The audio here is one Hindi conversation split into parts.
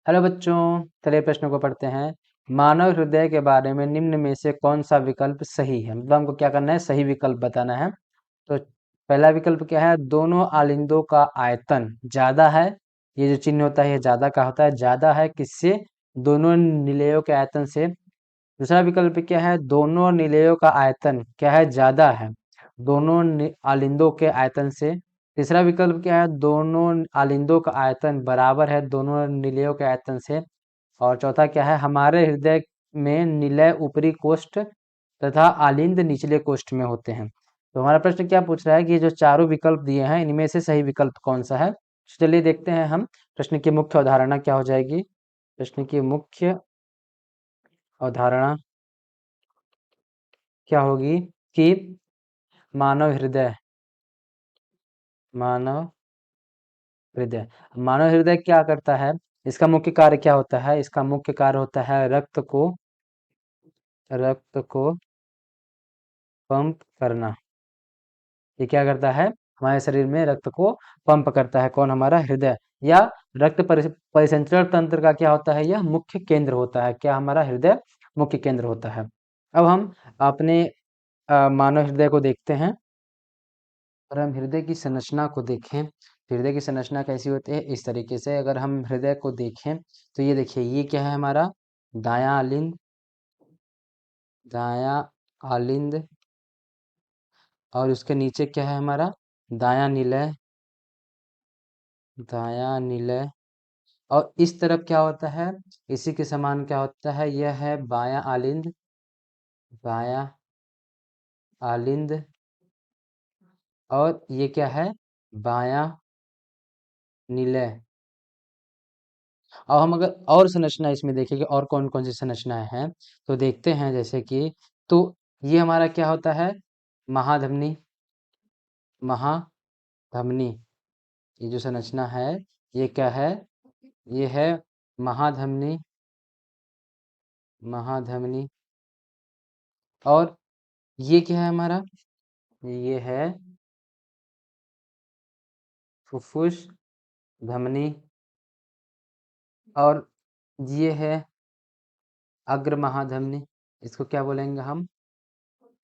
हेलो बच्चों, चलिए प्रश्न को पढ़ते हैं। मानव हृदय के बारे में निम्न में से कौन सा विकल्प सही है? मतलब हमको क्या करना है, सही विकल्प बताना है। तो पहला विकल्प क्या है? दोनों आलिंदों का आयतन ज्यादा है। ये जो चिन्ह होता है ये ज्यादा का होता है, ज्यादा है किससे? दोनों निलयों के आयतन से। दूसरा विकल्प क्या है? दोनों निलयों का आयतन क्या है? ज्यादा है दोनों आलिंदों के आयतन से। तीसरा विकल्प क्या है? दोनों आलिंदों का आयतन बराबर है दोनों निलयों के आयतन से। और चौथा क्या है? हमारे हृदय में निलय ऊपरी कोष्ठ तथा आलिंद निचले कोष्ठ में होते हैं। तो हमारा प्रश्न क्या पूछ रहा है कि ये जो चारों विकल्प दिए हैं इनमें से सही विकल्प कौन सा है? चलिए देखते हैं हम। प्रश्न की मुख्य अवधारणा क्या हो जाएगी? प्रश्न की मुख्य अवधारणा क्या होगी कि मानव हृदय मानव हृदय मानव हृदय क्या करता है? इसका मुख्य कार्य क्या होता है? इसका मुख्य कार्य होता है रक्त को पंप करना। ये क्या करता है? हमारे शरीर में रक्त को पंप करता है। कौन? हमारा हृदय। या रक्त परिसंचरण तंत्र का क्या होता है? यह मुख्य केंद्र होता है। क्या? हमारा हृदय मुख्य केंद्र होता है। अब हम अपने मानव हृदय को देखते हैं और हम हृदय की संरचना को देखें। हृदय की संरचना कैसी होती है? इस तरीके से अगर हम हृदय को देखें तो ये देखिए, ये क्या है हमारा? दायां आलिंद, दायां आलिंद। और उसके नीचे क्या है हमारा? दायां निलय, दायां निलय। और इस तरफ क्या होता है? इसी के समान क्या होता है? यह है बायां आलिंद, बायां आलिंद। और ये क्या है? बायां निलय। अब हम अगर और संरचना इसमें देखेंगे और कौन कौन सी संरचनाएं हैं तो देखते हैं। जैसे कि तो ये हमारा क्या होता है? महाधमनी, महाधमनी। ये जो संरचना है ये क्या है? ये है महाधमनी, महाधमनी। और ये क्या है हमारा? ये है फुफ्फुस धमनी। और ये है अग्र महाधमनी। इसको क्या बोलेंगे हम?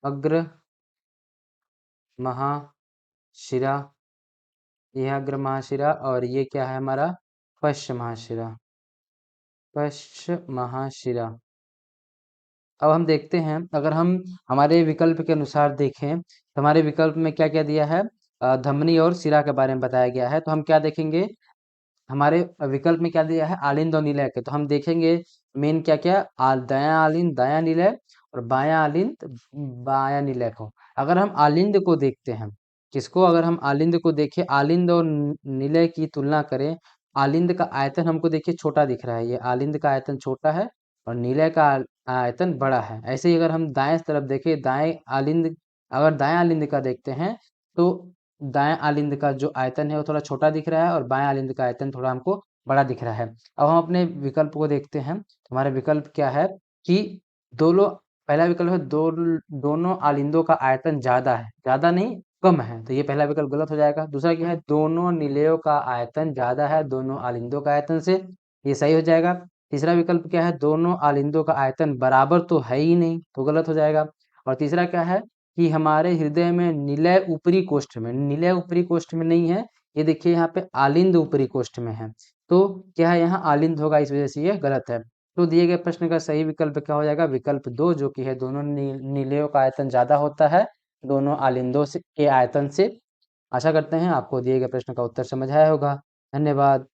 अग्र महाशिरा। यह अग्र महाशिरा। और ये क्या है हमारा? पश्च महाशिरा, पश्च महाशिरा। अब हम देखते हैं, अगर हम हमारे विकल्प के अनुसार देखें तो हमारे विकल्प में क्या क्या दिया है? धमनी और शिरा के बारे में बताया गया है। तो हम क्या देखेंगे? हमारे विकल्प में क्या दिया है? आलिंद और निलय के। तो हम देखेंगे मेन क्या क्या? दायां आलिंद, दायां निलय। और बायां आलिंद, बायां निलय को। अगर हम आलिंद को देखते हैं, किसको? अगर हम आलिंद को देखें, आलिंद और निलय की तुलना करें। आलिंद का आयतन हमको देखिए छोटा दिख रहा है। ये आलिंद का आयतन छोटा है और निलय का आयतन बड़ा है। ऐसे ही अगर हम दाएं तरफ देखें, दाएं आलिंद, अगर दाएं आलिंद का देखते हैं तो दाएं आलिंद का जो आयतन है वो थोड़ा छोटा दिख रहा है और बाएं आलिंद का आयतन थोड़ा हमको बड़ा दिख रहा है। अब हम अपने विकल्प को देखते हैं। हमारा विकल्प क्या है कि दोनों, पहला विकल्प है दोनों आलिंदों का आयतन ज्यादा है, ज्यादा नहीं कम है। तो ये पहला विकल्प गलत हो जाएगा। दूसरा क्या है? दोनों निलयों का आयतन ज्यादा है दोनों आलिंदों का आयतन से। ये सही हो जाएगा। तीसरा विकल्प क्या है? दोनों आलिंदों का आयतन बराबर तो है ही नहीं, तो गलत हो जाएगा। और तीसरा क्या है कि हमारे हृदय में निलय ऊपरी कोष्ठ में, निलय ऊपरी कोष्ठ में नहीं है। ये देखिए यहाँ पे आलिंद ऊपरी कोष्ठ में है। तो क्या है? यहाँ आलिंद होगा, इस वजह से ये गलत है। तो दिए गए प्रश्न का सही विकल्प क्या हो जाएगा? विकल्प 2, जो कि है दोनों निलयों का आयतन ज्यादा होता है दोनों आलिंदों से के आयतन से। आशा करते हैं आपको दिए गए प्रश्न का उत्तर समझ आया होगा। धन्यवाद।